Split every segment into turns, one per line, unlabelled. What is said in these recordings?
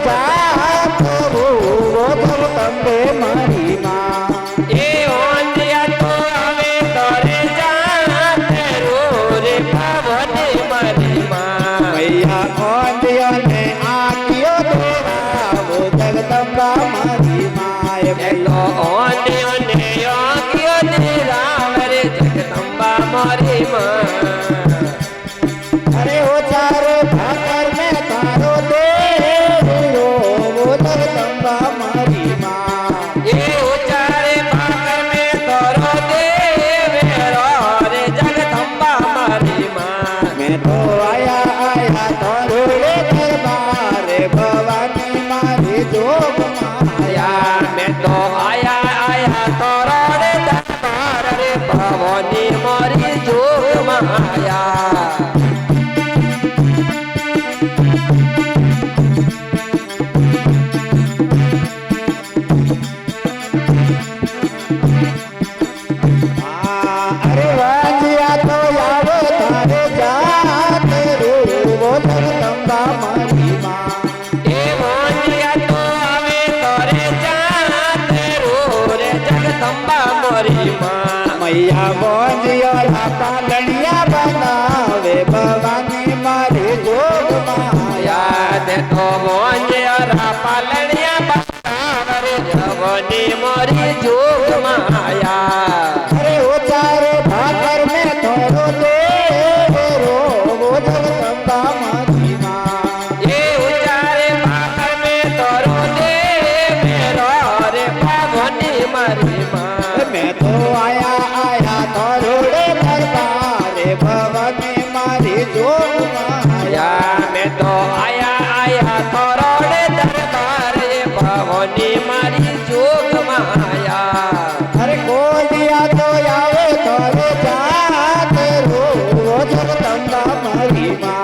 જાત રૂવો જગદંબે મારી માં
એ ઓંધિયા તો આવે તરે જાત રે ભવાની મારી માં
મૈયા ઓંધિયાને આંખિયો દેરાવો જગદંબા મારી માય
એલો ઓંધિયાને આંખિયો દેરાવ રે જગદંબા મારી માં
અરે ઓ ચારે ભાકર મેં તારો દેરો વો જગદંબા મારી માં
એ ઉચારે ભાકર મેં તરો દેવેરો રે જગદંબા મારી માં
मैं तो आया तारो रे दरबारे भवानी मारी जोग माया
मैं तो आया तोरो रे दरबार रे भवानी मारी जोग माया
अरे वाजिया तो यावो तारे जात रूवो जगदंबा मारी मां
ए वाजिया तो आवे तोरे जात रो रे जगदंबा मारी मां
मैया बोजिया लापा लड़िया बनावे भवानी मारी जोग माया
दे तो वाजिया लापा लड़िया बनावे भवानी मारी जोग माया
अरे ओ चारे भाकर में थोड़ो देरो वो जगदंबा मारी मां
ये उचारे भाकर में तोरो दे मेरो रे भवानी मारी मां
मैं तो आया तारो रे दरबारे भवानी मारी जोग माया
मैं तो आया तोरो रे दरबार रे भवानी मारी जोग माया
अरे कोलिया तो आवे तोरे जात रो वो जगदंबा मारी मां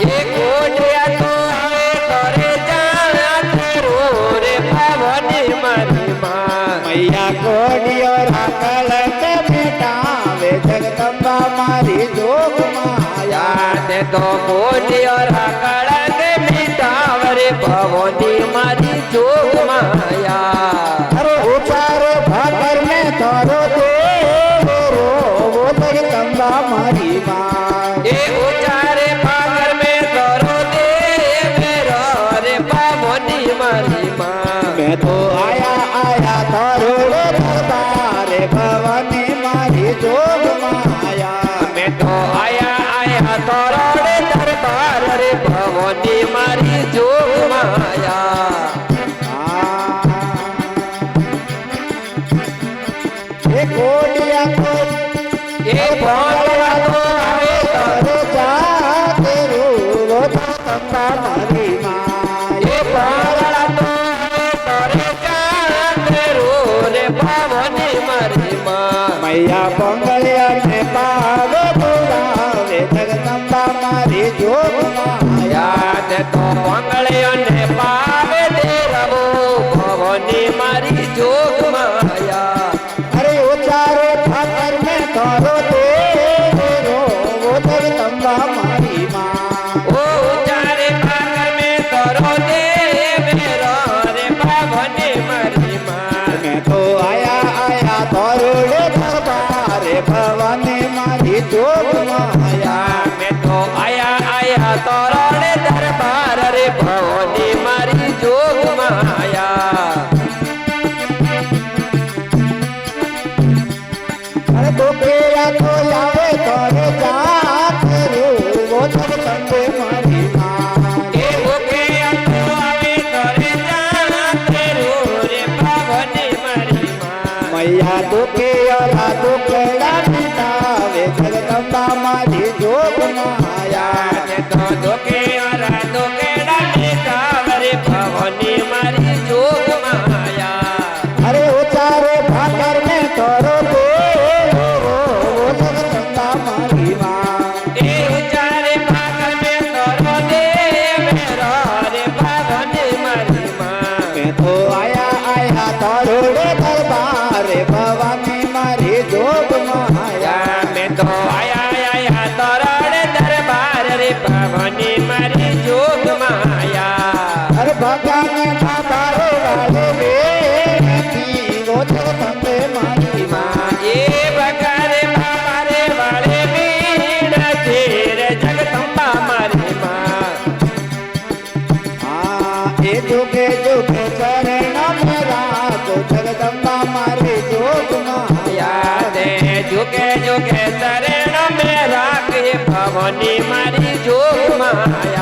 ये कोटिया तो आवे तोरे जात रो रे भवानी मारी मां
मैया कोडियो राकल के बेटावे जगदंबा मारी जोग माया
दे तो कोटिया राकड़ के मिटावरे भवानी मारी जोग माया
अरे उचारे भाकर में तारो देरो वो जगदंबा मारी मां
ए उचारे भाकर में तोरो दे मेरो रे भवानी मारी मां
मैं तो आया तारो रे दरबारे भवानी मारी जोग माया
मैं तो आया तोरो रे दरबार रे भवानी मारी जोग माया
ये कोडिया को
ए भोला तो आवे
तारो जात रो वो जगदंबा मारी मां
ए भोला तो आवे तोरे जात रो रे भवानी मारी मां
मैया पंगलिया ने पावे बुलावे जगदंबा मारी जोग माया
याद तो मंगलियों ने पावे दे रवो भवानी मारी जोग माया
अरे ओ चारे भाकर में तारो देरो वो जगदंबा मारी मां
ओ चारे भाकर में तोरो दे मेरो रे भवानी मारी मां
मैं तो आया तारो रे दरबारे भवानी मारी जोग माया
मैं तो आया तोरो रे दरबार रे भवानी मारी जोग माया
अरे तो केया तो आवे तोरे जात रो वो जगदंबे मारी मां
ए ओके अंतो आवे तोरे जात रो रे भवानी मारी मां
मैया तो केया तो केड़ा मिटावे जगदंबा मारी जोग माया
तो धोके और धोके डाले भवानी मारी
બધાને બાબારે વાળે બેનથી ઓ જગદંબે મારી માં
એ બગારે બાબારે વાળે વીણથી રે જગદંબા મારી માં
એ જોગે જોગે ચરણ મેરા તો જગદંબા મારી જોગમાં
યાદે જુગે જુગે ચરણ મેં રાખે ભવાની મારી જોગમાં